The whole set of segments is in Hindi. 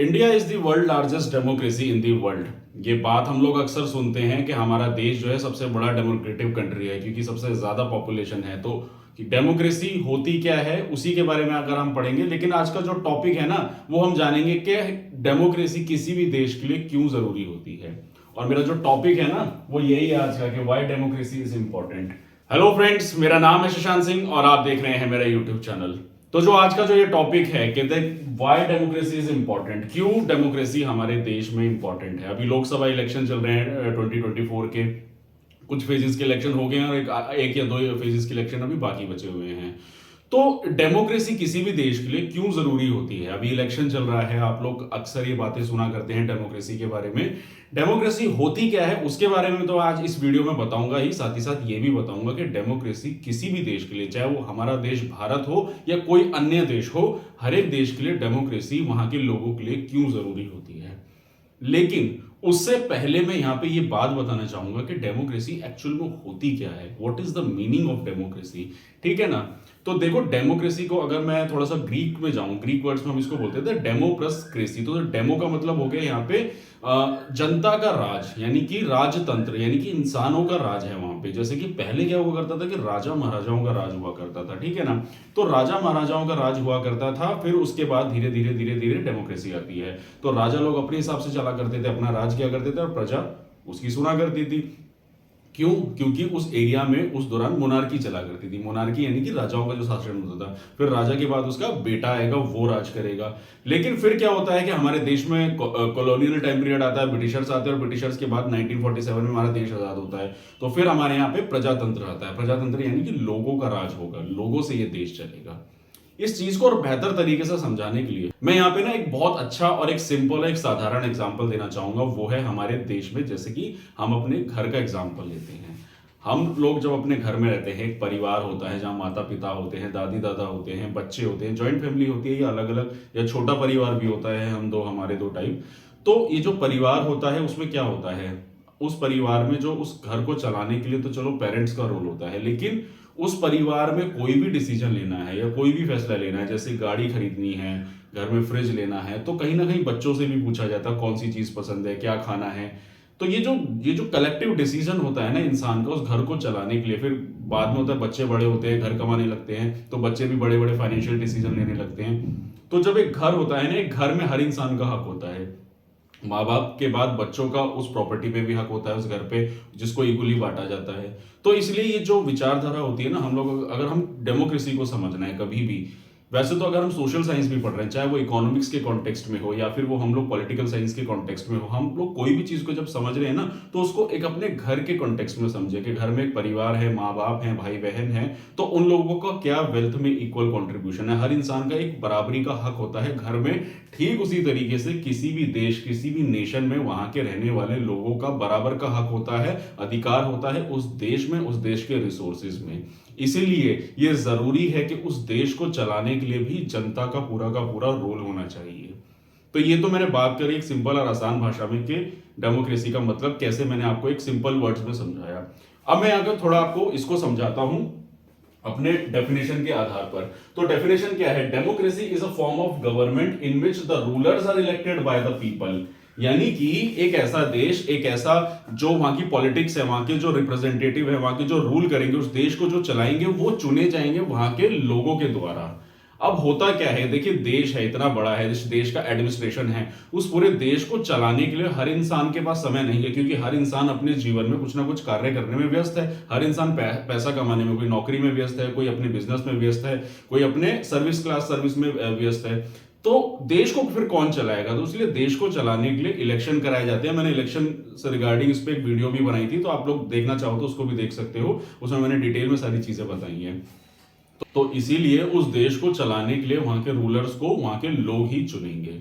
India is the world largest democracy in the world. ये बात हम लोग अक्सर सुनते हैं कि हमारा देश जो है सबसे बड़ा डेमोक्रेटिक कंट्री है क्योंकि सबसे ज्यादा पॉपुलेशन है। तो डेमोक्रेसी होती क्या है उसी के बारे में अगर हम पढ़ेंगे, लेकिन आज का जो टॉपिक है ना वो हम जानेंगे कि डेमोक्रेसी किसी भी देश के लिए क्यों जरूरी होती है। और मेरा जो टॉपिक है ना वो यही है आज का कि why democracy is important. Hello friends, मेरा नाम है शशांक सिंह और आप देख रहे हैं मेरा यूट्यूब चैनल। तो जो आज का जो ये टॉपिक है कि व्हाई डेमोक्रेसी इज इंपॉर्टेंट, क्यों डेमोक्रेसी हमारे देश में इंपॉर्टेंट है। अभी लोकसभा इलेक्शन चल रहे हैं 2024 के, कुछ फेजेस के इलेक्शन हो गए हैं और एक या दो फेजेस के इलेक्शन अभी बाकी बचे हुए हैं। तो डेमोक्रेसी किसी भी देश के लिए क्यों जरूरी होती है। अभी इलेक्शन चल रहा है, आप लोग अक्सर ये बातें सुना करते हैं डेमोक्रेसी के बारे में। डेमोक्रेसी होती क्या है उसके बारे में तो आज इस वीडियो में बताऊंगा ही साथ ये भी बताऊंगा कि डेमोक्रेसी किसी भी देश के लिए, चाहे वो हमारा देश भारत हो या कोई अन्य देश हो, हर एक देश के लिए डेमोक्रेसी वहां के लोगों के लिए क्यों जरूरी होती है। लेकिन उससे पहले मैं यहां पे ये बात बताना चाहूंगा कि डेमोक्रेसी एक्चुअल में होती क्या है, what is the meaning of democracy. ठीक है ना। तो देखो, डेमोक्रेसी को अगर मैं थोड़ा सा ग्रीक में जाऊं, ग्रीक वर्ड्स में हम इसको बोलते थे डेमो प्लस क्रेसी। तो डेमो का मतलब हो गया यहाँ पे जनता का राज, यानी कि राजतंत्र, यानी कि इंसानों का राज है वहां पे। जैसे कि पहले क्या हुआ करता था कि राजा महाराजाओं का राज हुआ करता था, ठीक है ना। तो राजा महाराजाओं का राज हुआ करता था, फिर उसके बाद धीरे धीरे धीरे धीरे डेमोक्रेसी आती है। तो राजा लोग अपने हिसाब से चला करते थे, अपना राज किया करते थे और प्रजा उसकी सुना करती थी। क्यों? क्योंकि उस एरिया में उस दौरान मोनार्की चला करती थी। मोनार्की यानी कि राजाओं का जो शासन होता था, फिर राजा के बाद उसका बेटा आएगा, वो राज करेगा। लेकिन फिर क्या होता है कि हमारे देश में कॉलोनियल टाइम पीरियड आता है, ब्रिटिशर्स आते हैं और ब्रिटिशर्स के बाद 1947 में हमारा देश आजाद होता है। तो फिर हमारे यहाँ पे प्रजातंत्र आता है। प्रजातंत्र यानी कि लोगों का राज होगा, लोगों से ये देश चलेगा। इस चीज को और बेहतर तरीके से समझाने के लिए मैं यहाँ पे ना एक बहुत अच्छा और एक सिंपल, एक साधारण एग्जांपल देना चाहूंगा। वो है हमारे देश में, जैसे कि हम अपने घर का एग्जांपल लेते हैं। हम लोग जब अपने घर में रहते हैं, एक परिवार होता है जहाँ माता पिता होते हैं, दादी दादा होते हैं, बच्चे होते हैं, ज्वाइंट फैमिली होती है या अलग अलग या छोटा परिवार भी होता है, हमारे दो टाइप। तो ये जो परिवार होता है उसमें क्या होता है, उस परिवार में जो उस घर को चलाने के लिए तो चलो पेरेंट्स का रोल होता है, लेकिन उस परिवार में कोई भी डिसीजन लेना है या कोई भी फैसला लेना है, जैसे गाड़ी खरीदनी है, घर में फ्रिज लेना है, तो कहीं ना कहीं बच्चों से भी पूछा जाता है कौन सी चीज पसंद है, क्या खाना है। तो ये जो कलेक्टिव डिसीजन होता है ना इंसान का उस घर को चलाने के लिए, फिर बाद में होता है बच्चे बड़े होते हैं, घर कमाने लगते हैं, तो बच्चे भी बड़े बड़े फाइनेंशियल डिसीजन लेने लगते हैं। तो जब एक घर होता है ना, एक घर में हर इंसान का हक होता है। माँ बाप के बाद बच्चों का उस प्रॉपर्टी पे भी हक होता है, उस घर पे, जिसको इक्वली बांटा जाता है। तो इसलिए ये जो विचारधारा होती है ना, हम लोग अगर हम डेमोक्रेसी को समझना है कभी भी, वैसे तो अगर हम सोशल साइंस भी पढ़ रहे हैं, चाहे वो इकोनॉमिक्स के कॉन्टेक्स्ट में हो या फिर वो हम लोग पॉलिटिकल साइंस के कॉन्टेक्स्ट में हो, हम लोग कोई भी चीज को जब समझ रहे हैं ना तो उसको एक अपने घर के कॉन्टेक्स्ट में समझे कि घर में एक परिवार है, माँ बाप है, भाई बहन है, तो उन लोगों का क्या वेल्थ में इक्वल कंट्रीब्यूशन है। हर इंसान का एक बराबरी का हक होता है घर में। ठीक उसी तरीके से किसी भी देश, किसी भी नेशन में वहां के रहने वाले लोगों का बराबर का हक होता है, अधिकार होता है उस देश में, उस देश के रिसोर्सेज में। इसीलिए यह जरूरी है कि उस देश को चलाने के लिए भी जनता का पूरा रोल होना चाहिए। तो ये तो मैंने बात करी एक सिंपल और आसान भाषा में कि डेमोक्रेसी का मतलब कैसे, मैंने आपको एक सिंपल वर्ड्स में समझाया। अब मैं अगर थोड़ा आपको इसको समझाता हूं अपने डेफिनेशन के आधार पर। तो डेफिनेशन क्या है? Democracy is a form of government in which the rulers are elected by the people. यानी कि एक ऐसा देश, एक ऐसा जो वहां की पॉलिटिक्स है, वहां के जो रिप्रेजेंटेटिव है, वहां के जो रूल करेंगे, उस देश को जो चलाएंगे, वो चुने जाएंगे वहां के लोगों के द्वारा। अब होता क्या है, देखिए देश है, इतना बड़ा है, इस देश का एडमिनिस्ट्रेशन है, उस पूरे देश को चलाने के लिए हर इंसान के पास समय नहीं है, क्योंकि हर इंसान अपने जीवन में कुछ ना कुछ कार्य करने में व्यस्त है। हर इंसान पैसा कमाने में, कोई नौकरी में व्यस्त है, कोई अपने बिजनेस में व्यस्त है, कोई अपने सर्विस क्लास सर्विस में व्यस्त है। तो देश को फिर कौन चलाएगा? तो इसलिए देश को चलाने के लिए इलेक्शन कराए जाते हैं। मैंने इलेक्शन से रिगार्डिंग इस पे एक वीडियो भी बनाई थी, तो आप लोग देखना चाहो तो उसको भी देख सकते हो, उसमें मैंने डिटेल में सारी चीजें बताई हैं। तो इसीलिए उस देश को चलाने के लिए वहां के रूलर्स को वहां के लोग ही चुनेंगे।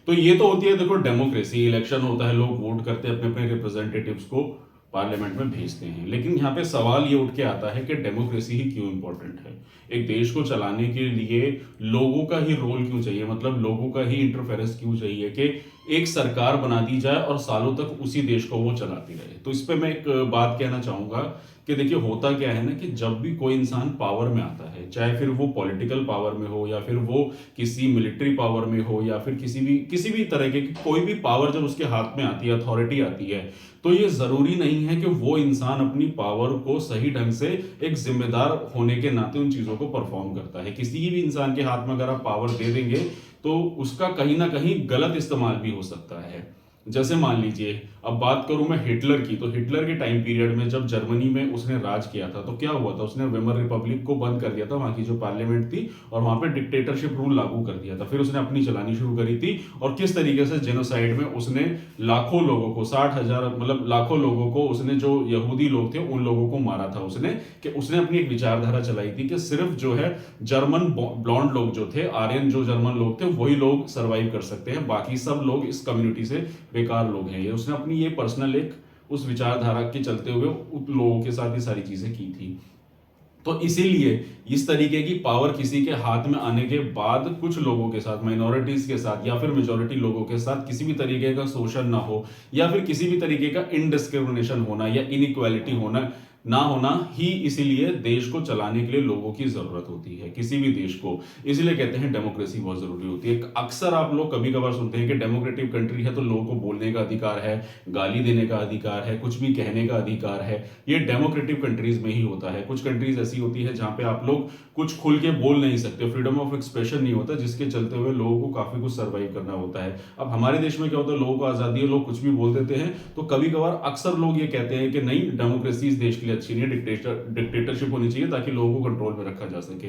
तो ये तो होती है, देखो डेमोक्रेसी, इलेक्शन होता है, लोग वोट करते हैं, अपने अपने रिप्रेजेंटेटिव्स को पार्लियामेंट में भेजते हैं। लेकिन यहाँ पे सवाल ये उठ के आता है कि डेमोक्रेसी ही क्यों इंपॉर्टेंट है? एक देश को चलाने के लिए लोगों का ही रोल क्यों चाहिए, मतलब लोगों का ही इंटरफेरेंस क्यों चाहिए कि एक सरकार बना दी जाए और सालों तक उसी देश को वो चलाती रहे? तो इस पे मैं एक बात कहना चाहूंगा कि देखिए होता क्या है ना कि जब भी कोई इंसान पावर में आता है, चाहे फिर वो पॉलिटिकल पावर में हो या फिर वो किसी मिलिट्री पावर में हो या फिर किसी भी तरह के कोई भी पावर जब उसके हाथ में आती है, अथॉरिटी आती है, तो ये जरूरी नहीं है कि वो इंसान अपनी पावर को सही ढंग से एक जिम्मेदार होने के नाते उन चीजों को परफॉर्म करता है। किसी भी इंसान के हाथ में अगर आप पावर दे देंगे तो उसका कहीं ना कहीं गलत इस्तेमाल भी हो सकता है। जैसे मान लीजिए, अब बात करूं मैं हिटलर की, तो हिटलर के टाइम पीरियड में जब जर्मनी में उसने राज किया था तो क्या हुआ था, उसने वेमर रिपब्लिक को बंद कर दिया था, वहां की जो पार्लियामेंट थी, और वहां पे डिक्टेटरशिप रूल लागू कर दिया था। फिर उसने अपनी चलानी शुरू करी थी, और किस तरीके से जेनोसाइड में उसने लाखों लोगों को, 60,000 मतलब लाखों लोगों को, उसने जो यहूदी लोग थे उन लोगों को मारा था उसने, कि उसने अपनी एक विचारधारा चलाई थी कि सिर्फ जो है जर्मन ब्लॉन्ड लोग जो थे, आर्यन जो जर्मन लोग थे, वही लोग सर्वाइव कर सकते हैं, बाकी सब लोग इस कम्युनिटी से बेकार लोग हैं। ये उसने अपनी ये पर्सनल एक उस विचारधारा के चलते हुए उन लोगों के साथ ये सारी चीजें की थी। तो इसीलिए इस तरीके की पावर किसी के हाथ में आने के बाद कुछ लोगों के साथ, माइनॉरिटीज के साथ या फिर मेजोरिटी लोगों के साथ किसी भी तरीके का शोषण ना हो या फिर किसी भी तरीके का इनडिस्क्रिमिनेशन होना या इनइक्वालिटी होना ना होना ही, इसीलिए देश को चलाने के लिए लोगों की जरूरत होती है, किसी भी देश को। इसीलिए कहते हैं डेमोक्रेसी बहुत जरूरी होती है। अक्सर आप लोग कभी कभार सुनते हैं कि डेमोक्रेटिक कंट्री है तो लोगों को बोलने का अधिकार है, गाली देने का अधिकार है, कुछ भी कहने का अधिकार है। ये डेमोक्रेटिक कंट्रीज में ही होता है। कुछ कंट्रीज ऐसी होती है जहां पे आप लोग कुछ खुल के बोल नहीं सकते, फ्रीडम ऑफ एक्सप्रेशन नहीं होता, जिसके चलते हुए लोगों को काफी कुछ सर्वाइव करना होता है। अब हमारे देश में क्या होता है, लोगों को आजादी है, लोग कुछ भी बोल देते हैं, तो कभी कभार अक्सर लोग ये कहते हैं कि नहीं, डेमोक्रेसी इस देश के लिए अच्छी नहीं है, डिक्टेटरशिप होनी चाहिए ताकि लोगों को कंट्रोल में रखा जा सके।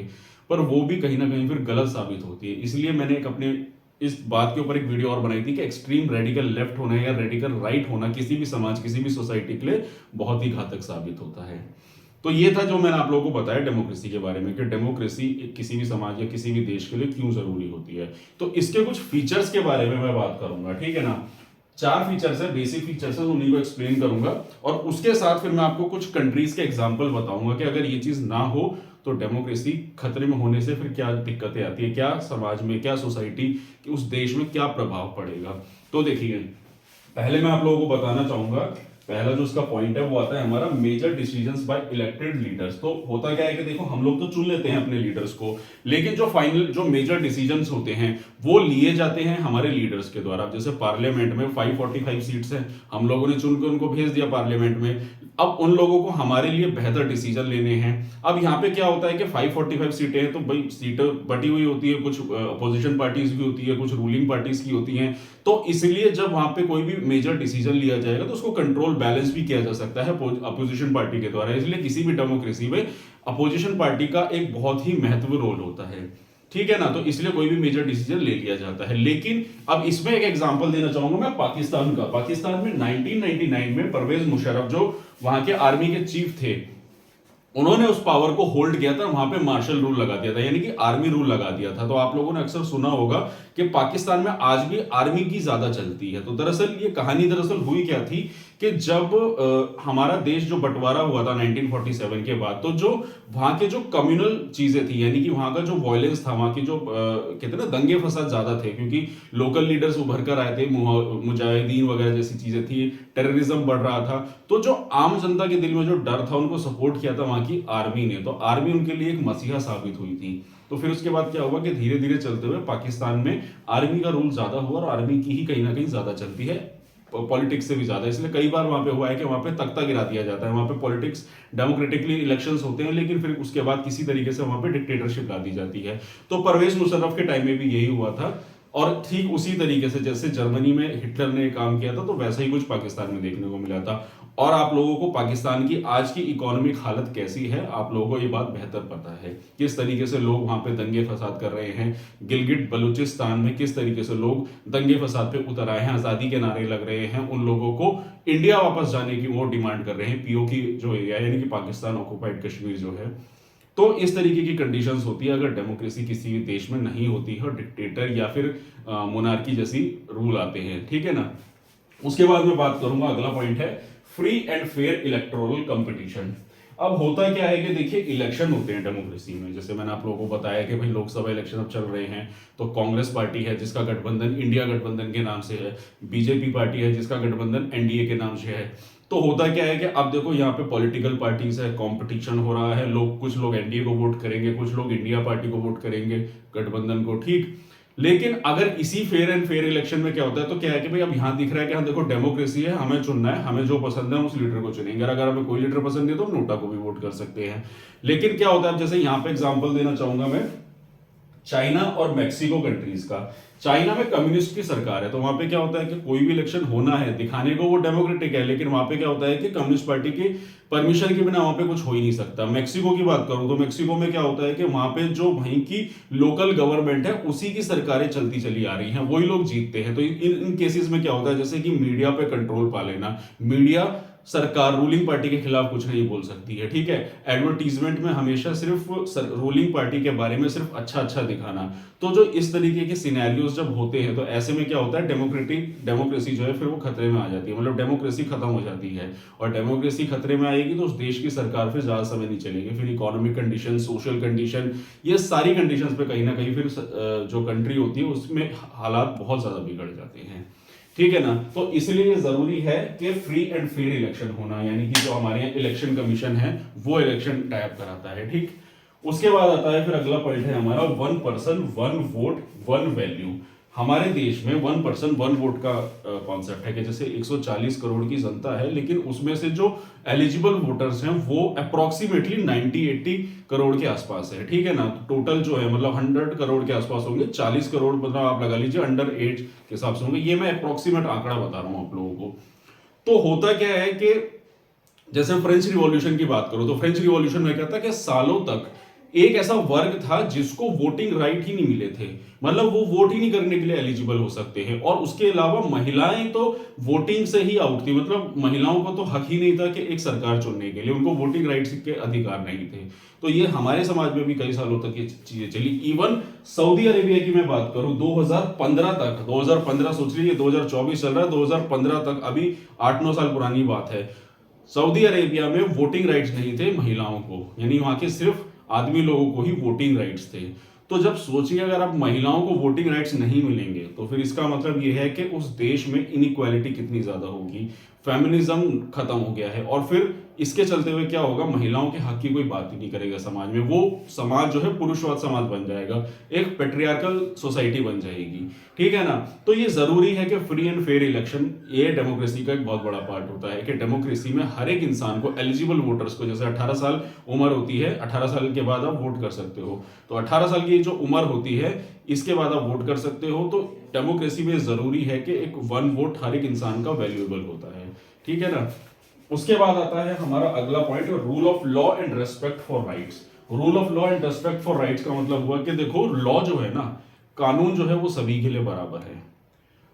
पर वो भी कहीं ना कहीं फिर गलत साबित होती है। इसलिए मैंने एक अपने इस बात के ऊपर एक वीडियो और बनाई थी कि एक्सट्रीम रेडिकल लेफ्ट होना या रेडिकल राइट होना किसी भी समाज, किसी भी सोसाइटी के लिए बहुत ही घातक साबित होता है। तो ये था जो मैंने आप लोगों को बताया डेमोक्रेसी के बारे में, कि डेमोक्रेसी किसी भी समाज या किसी भी देश के लिए क्यों जरूरी होती है। तो इसके कुछ फीचर्स के बारे में मैं बात करूंगा, ठीक है ना। 4 फीचर्स है, बेसिक फीचर्स है, उन्हीं को एक्सप्लेन करूंगा, और उसके साथ फिर मैं आपको कुछ कंट्रीज के एग्जांपल बताऊंगा कि अगर ये चीज ना हो तो डेमोक्रेसी खतरे में होने से फिर क्या दिक्कतें आती है, क्या समाज में, क्या सोसाइटी, उस देश में क्या प्रभाव पड़ेगा। तो देखिए, पहले मैं आप लोगों को बताना चाहूंगा, पहला जो उसका पॉइंट है वो आता है हमारा major decisions by elected leaders. तो होता क्या है कि देखो, हम लोग तो चुन लेते हैं अपने लीडर्स को, लेकिन जो फाइनल जो मेजर डिसीजंस होते हैं वो लिए जाते हैं हमारे लीडर्स के द्वारा। जैसे पार्लियामेंट में 545 सीट्स हैं, हम लोगों ने चुन के उनको भेज दिया पार्लियामेंट में। अब उन लोगों को हमारे लिए बेहतर डिसीजन लेने हैं। अब यहाँ पे क्या होता है कि 545 सीटें हैं, तो भाई सीटें बटी हुई होती है, कुछ अपोजिशन पार्टीज की होती है, कुछ रूलिंग पार्टीज की होती हैं। तो इसलिए जब वहां पे कोई भी मेजर डिसीजन लिया जाएगा तो उसको कंट्रोल बैलेंस भी किया जा सकता है अपोजिशन पार्टी के द्वारा। इसलिए किसी भी डेमोक्रेसी में अपोजिशन पार्टी का एक बहुत ही महत्वपूर्ण रोल होता है, ठीक है ना। तो इसलिए कोई भी मेजर डिसीजन ले लिया जाता है। लेकिन अब इसमें एक एग्जांपल देना चाहूंगा मैं पाकिस्तान का। पाकिस्तान में 1999 में परवेज मुशर्रफ जो वहां के आर्मी के चीफ थे, उन्होंने उस पावर को होल्ड किया था, वहां पे मार्शल रूल लगा दिया था, यानी कि आर्मी रूल लगा दिया था। तो आप लोगों ने अक्सर सुना होगा कि पाकिस्तान में आज भी आर्मी की ज्यादा चलती है। तो दरअसल ये कहानी दरअसल हुई क्या थी कि जब हमारा देश जो बंटवारा हुआ था 1947 के बाद, तो जो वहां के जो कम्युनल चीजें थी, यानी कि वहां का जो वायलेंस था, वहां की जो कहते हैं ना दंगे फसाद ज्यादा थे, क्योंकि लोकल लीडर्स उभर कर आए थे, मुजाहिदीन वगैरह जैसी चीजें थी, टेररिज्म बढ़ रहा था। तो जो आम जनता के दिल में जो डर था, उनको सपोर्ट किया था वहां की आर्मी ने। तो आर्मी उनके लिए एक मसीहा साबित हुई थी। तो फिर उसके बाद क्या हुआ कि धीरे धीरे चलते हुए पाकिस्तान में आर्मी का रूल ज्यादा हुआ, और आर्मी की ही कहीं ना कहीं ज्यादा चलती है, पॉलिटिक्स से भी ज्यादा। इसलिए कई बार वहां पे हुआ है कि वहां पे तख्ता गिरा दिया जाता है, वहां पे पॉलिटिक्स डेमोक्रेटिकली इलेक्शंस होते हैं, लेकिन फिर उसके बाद किसी तरीके से वहां पे डिक्टेटरशिप ला दी जाती है। तो परवेज मुशर्रफ के टाइम में भी यही हुआ था, और ठीक उसी तरीके से जैसे जर्मनी में हिटलर ने काम किया था, तो वैसा ही कुछ पाकिस्तान में देखने को मिला था। और आप लोगों को पाकिस्तान की आज की इकोनॉमिक हालत कैसी है, आप लोगों को ये बात बेहतर पता है, किस तरीके से लोग वहां पे दंगे फसाद कर रहे हैं। गिलगिट बलूचिस्तान में किस तरीके से लोग दंगे फसाद पे उतर आए हैं, आजादी के नारे लग रहे हैं, उन लोगों को इंडिया वापस जाने की वो डिमांड कर रहे हैं, पीओके जो एरिया यानी कि पाकिस्तान ऑक्युपाइड कश्मीर जो है। तो इस तरीके की कंडीशंस होती है अगर डेमोक्रेसी किसी भी देश में नहीं होती है, डिक्टेटर या फिर मोनार्की जैसी रूल आते हैं, ठीक है ना। उसके बाद मैं बात करूंगा, अगला पॉइंट है free and fair electoral competition. अब होता क्या है कि देखिए, इलेक्शन होते हैं डेमोक्रेसी में, जैसे मैंने आप लोगों को बताया कि भाई लोकसभा इलेक्शन अब चल रहे हैं, तो कांग्रेस पार्टी है जिसका गठबंधन इंडिया गठबंधन के नाम से है, बीजेपी पार्टी है जिसका गठबंधन एनडीए के नाम से है। तो तो होता क्या है कि अब देखो यहाँ पे पॉलिटिकल पार्टीज है, कंपटीशन हो रहा है, कुछ लोग एनडीए को वोट करेंगे, कुछ लोग इंडिया पार्टी को वोट करेंगे, गठबंधन को, ठीक। लेकिन अगर इसी फेयर एंड फेयर इलेक्शन में क्या होता है, तो क्या है कि भाई अब यहाँ दिख रहा है कि हाँ देखो डेमोक्रेसी है, हमें चुनना है, हमें जो पसंद है उस लीडर को चुनेंगे, अगर हमें कोई लीडर पसंद नहीं तो हम नोटा को भी वोट कर सकते हैं। लेकिन क्या होता है, जैसे यहाँ पे एग्जाम्पल देना चाहूंगा मैं चाइना और मैक्सिको कंट्रीज का। चाइना में कम्युनिस्ट की सरकार है, तो वहां पे क्या होता है कि कोई भी इलेक्शन होना है, दिखाने को वो डेमोक्रेटिक है, लेकिन वहां पे क्या होता है कि कम्युनिस्ट पार्टी की परमिशन के बिना वहां पे कुछ हो ही नहीं सकता। मैक्सिको की बात करूं तो मैक्सिको में क्या होता है कि वहां पे जो वहीं की लोकल गवर्नमेंट है उसी की सरकारें चलती चली आ रही हैं, वही लोग जीतते हैं। तो इन केसेस में क्या होता है, जैसे कि मीडिया पे कंट्रोल पा लेना, मीडिया सरकार रूलिंग पार्टी के खिलाफ कुछ नहीं बोल सकती है, ठीक है। एडवर्टीजमेंट में हमेशा सिर्फ रूलिंग पार्टी के बारे में सिर्फ अच्छा अच्छा दिखाना। तो जो इस तरीके के सिनेरियोज जब होते हैं तो ऐसे में क्या होता है, डेमोक्रेसी जो है फिर वो खतरे में आ जाती है, मतलब डेमोक्रेसी खत्म हो जाती है। और डेमोक्रेसी खतरे में आएगी तो उस देश की सरकार फिर ज्यादा समय नहीं चलेगी, फिर इकोनॉमिक कंडीशन, सोशल कंडीशन, ये सारी कंडीशन पे कहीं ना कहीं फिर जो कंट्री होती है उसमें हालात बहुत ज्यादा बिगड़ जाते हैं, ठीक है ना। तो इसलिए जरूरी है कि फ्री एंड फेयर इलेक्शन होना, यानी कि जो हमारे यहाँ इलेक्शन कमीशन है वो इलेक्शन टाइप कराता है, ठीक। उसके बाद आता है फिर अगला पॉइंट है हमारा 1 पर्सन 1 वोट 1 वैल्यू। हमारे देश में 1 पर्सन 1 वोट का कॉन्सेप्ट है कि जैसे 140 करोड़ की जनता है, लेकिन उसमें से जो एलिजिबल वोटर्स हैं वो अप्रोक्सीमेटली 90-80 करोड़ के आसपास है, ठीक है ना। टोटल जो है मतलब 100 करोड़ के आसपास होंगे, 40 करोड़ मतलब आप लगा लीजिए अंडर एज के हिसाब से होंगे। ये मैं अप्रोक्सीमेट आंकड़ा बता रहा हूं आप लोगों को। तो होता क्या है कि जैसे फ्रेंच रिवॉल्यूशन की बात करो तो फ्रेंच रिवॉल्यूशन में क्या था कि सालों तक एक ऐसा वर्ग था जिसको वोटिंग राइट ही नहीं मिले थे, मतलब वो वोट ही नहीं करने के लिए एलिजिबल हो सकते हैं। और उसके अलावा महिलाएं तो वोटिंग से ही आउट थी, मतलब महिलाओं को तो हक ही नहीं था कि एक सरकार चुनने के लिए, उनको वोटिंग राइट्स के अधिकार नहीं थे। तो ये हमारे समाज में भी कई सालों तक ये चीजें चली। इवन सऊदी अरेबिया की मैं बात करूं 2015 तक, 2015 सोच लीजिए 2024 चल रहा है, 2015 तक, अभी 8-9 साल पुरानी बात है, सऊदी अरेबिया में वोटिंग राइट्स नहीं थे महिलाओं को, यानी वहां के सिर्फ आदमी लोगों को ही वोटिंग राइट्स थे। तो जब सोचिए अगर आप महिलाओं को वोटिंग राइट्स नहीं मिलेंगे तो फिर इसका मतलब यह है कि उस देश में इनइक्वालिटी कितनी ज्यादा होगी, फेमिनिज्म खत्म हो गया है। और फिर इसके चलते हुए क्या होगा, महिलाओं के हक की कोई बात ही नहीं करेगा समाज में, वो समाज जो है पुरुषवाद समाज बन जाएगा, एक पेट्रियार्कल सोसाइटी बन जाएगी, ठीक है ना। तो ये जरूरी है कि फ्री एंड फेयर इलेक्शन, ये डेमोक्रेसी का एक बहुत बड़ा पार्ट होता है कि डेमोक्रेसी में हर एक इंसान को, एलिजिबल वोटर्स को, जैसे 18 साल उम्र होती है, 18 साल के बाद आप वोट कर सकते हो, तो 18 साल की जो उम्र होती है इसके बाद आप वोट कर सकते हो। तो डेमोक्रेसी में जरूरी है कि एक 1 वोट हर एक इंसान का वैल्यूएबल होता है, ठीक है ना। उसके बाद आता है हमारा अगला point, rule of law and respect for rights. Rule of law and respect for rights का मतलब हुआ कि देखो लॉ जो है ना, कानून जो है वो सभी के लिए बराबर है।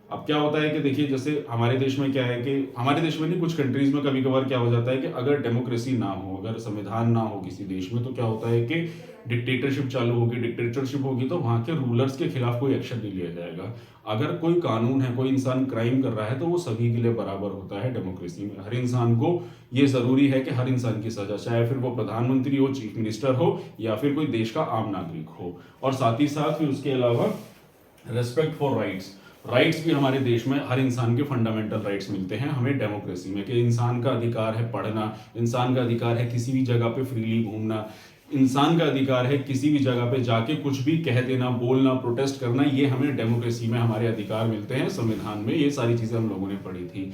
अब क्या होता है कि देखिए जैसे हमारे देश में क्या है कि हमारे देश में नहीं, कुछ कंट्रीज में कभी कभार क्या हो जाता है कि अगर डेमोक्रेसी ना हो, अगर संविधान ना हो किसी देश में, तो क्या होता है कि डिक्टेटरशिप चालू होगी। डिक्टेटरशिप होगी तो वहां के रूलर्स के खिलाफ कोई एक्शन नहीं लिया जाएगा। अगर कोई कानून है, कोई इंसान क्राइम कर रहा है तो वो सभी के लिए बराबर होता है डेमोक्रेसी में। हर इंसान को ये जरूरी है कि हर इंसान की सजा, चाहे फिर वो प्रधानमंत्री हो, चीफ मिनिस्टर हो, या फिर कोई देश का आम नागरिक हो। और साथ ही साथ फिर उसके अलावा रेस्पेक्ट फॉर राइट्स। राइट्स भी हमारे देश में हर इंसान के फंडामेंटल राइट्स मिलते हैं हमें डेमोक्रेसी में, कि इंसान का अधिकार है पढ़ना, इंसान का अधिकार है किसी भी जगह पे फ्रीली घूमना, इंसान का अधिकार है किसी भी जगह पे जाके कुछ भी कह देना, बोलना, प्रोटेस्ट करना, ये हमें डेमोक्रेसी में हमारे अधिकार मिलते हैं संविधान में। ये सारी चीजें हम लोगों ने पढ़ी थी।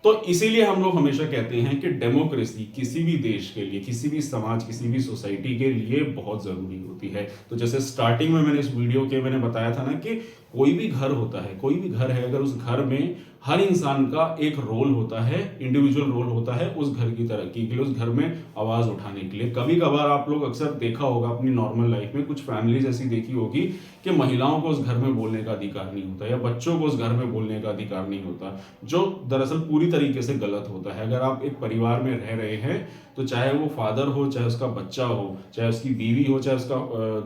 तो इसीलिए हम लोग हमेशा कहते हैं कि डेमोक्रेसी किसी भी देश के लिए, किसी भी समाज, किसी भी सोसाइटी के लिए बहुत जरूरी होती है। तो जैसे स्टार्टिंग में मैंने इस वीडियो के मैंने बताया था ना कि कोई भी घर होता है, कोई भी घर है, अगर उस घर में हर इंसान का एक रोल होता है, इंडिविजुअल रोल होता है उस घर की तरक्की के लिए, उस घर में आवाज उठाने के लिए। कभी कभार आप लोग अक्सर देखा होगा अपनी नॉर्मल लाइफ में, कुछ फैमिलीज ऐसी देखी होगी कि महिलाओं को उस घर में बोलने का अधिकार नहीं होता, या बच्चों को उस घर में बोलने का अधिकार नहीं होता, जो दरअसल पूरी तरीके से गलत होता है। अगर आप एक परिवार में रह रहे हैं तो चाहे वो फादर हो, चाहे उसका बच्चा हो, चाहे उसकी बीवी हो, चाहे उसका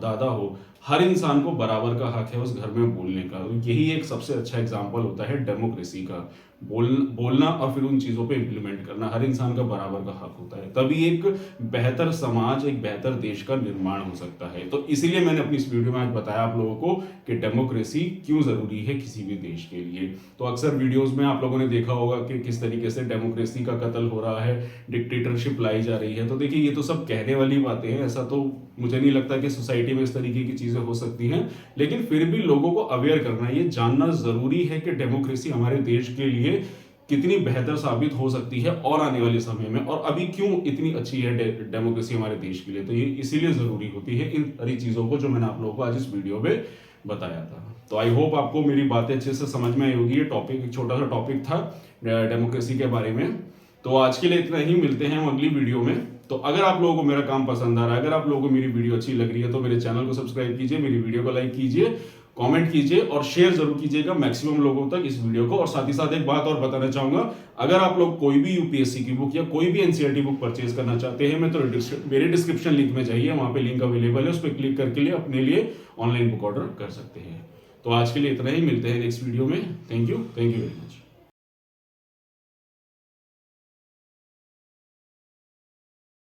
दादा हो, हर इंसान को बराबर का हक है उस घर में बोलने का। यही एक सबसे अच्छा एग्जाम्पल होता है डेमोक्रेसी का। बोलना और फिर उन चीज़ों पे इम्प्लीमेंट करना, हर इंसान का बराबर का हक होता है, तभी एक बेहतर समाज, एक बेहतर देश का निर्माण हो सकता है। तो इसीलिए मैंने अपनी इस वीडियो में आज बताया आप लोगों को कि डेमोक्रेसी क्यों ज़रूरी है किसी भी देश के लिए। तो अक्सर वीडियोज़ में आप लोगों ने देखा होगा कि किस तरीके से डेमोक्रेसी का कत्ल हो रहा है, डिक्टेटरशिप लाई जा रही है। तो देखिए, ये तो सब कहने वाली बातें हैं, ऐसा तो मुझे नहीं लगता कि सोसाइटी में इस तरीके की चीज़ें हो सकती हैं, लेकिन फिर भी लोगों को अवेयर करना, ये जानना ज़रूरी है कि डेमोक्रेसी हमारे देश के लिए कितनी बेहतर साबित हो सकती है और आने वाले समय में, और अभी क्यों इतनी अच्छी है डेमोक्रेसी हमारे देश के लिए। तो ये इसीलिए ज़रूरी होती है इन सारी चीज़ों को जो मैंने आप लोगों को आज इस वीडियो में बताया था। तो आई होप आपको मेरी बातें अच्छे से समझ में आई होगी। ये टॉपिक एक छोटा सा टॉपिक था डेमोक्रेसी के बारे में। तो आज के लिए इतना ही, मिलते हैं हम अगली वीडियो में। तो अगर आप लोगों को मेरा काम पसंद आ रहा है, अगर आप लोगों को मेरी वीडियो अच्छी लग रही है, तो मेरे चैनल को सब्सक्राइब कीजिए, मेरी वीडियो को लाइक कीजिए, कमेंट कीजिए और शेयर जरूर कीजिएगा मैक्सिमम लोगों तक इस वीडियो को। और साथ ही साथ एक बात और बताना चाहूंगा, अगर आप लोग कोई भी यूपीएससी की बुक या कोई भी एनसीईआरटी बुक परचेज करना चाहते हैं, मैं तो मेरे डिस्क्रिप्शन लिंक में जाइए, वहां पे लिंक अवेलेबल है, उस पर क्लिक करके लिए अपने लिए ऑनलाइन बुक ऑर्डर कर सकते हैं। तो आज के लिए इतना ही, मिलते हैं नेक्स्ट वीडियो में। Thank you very much.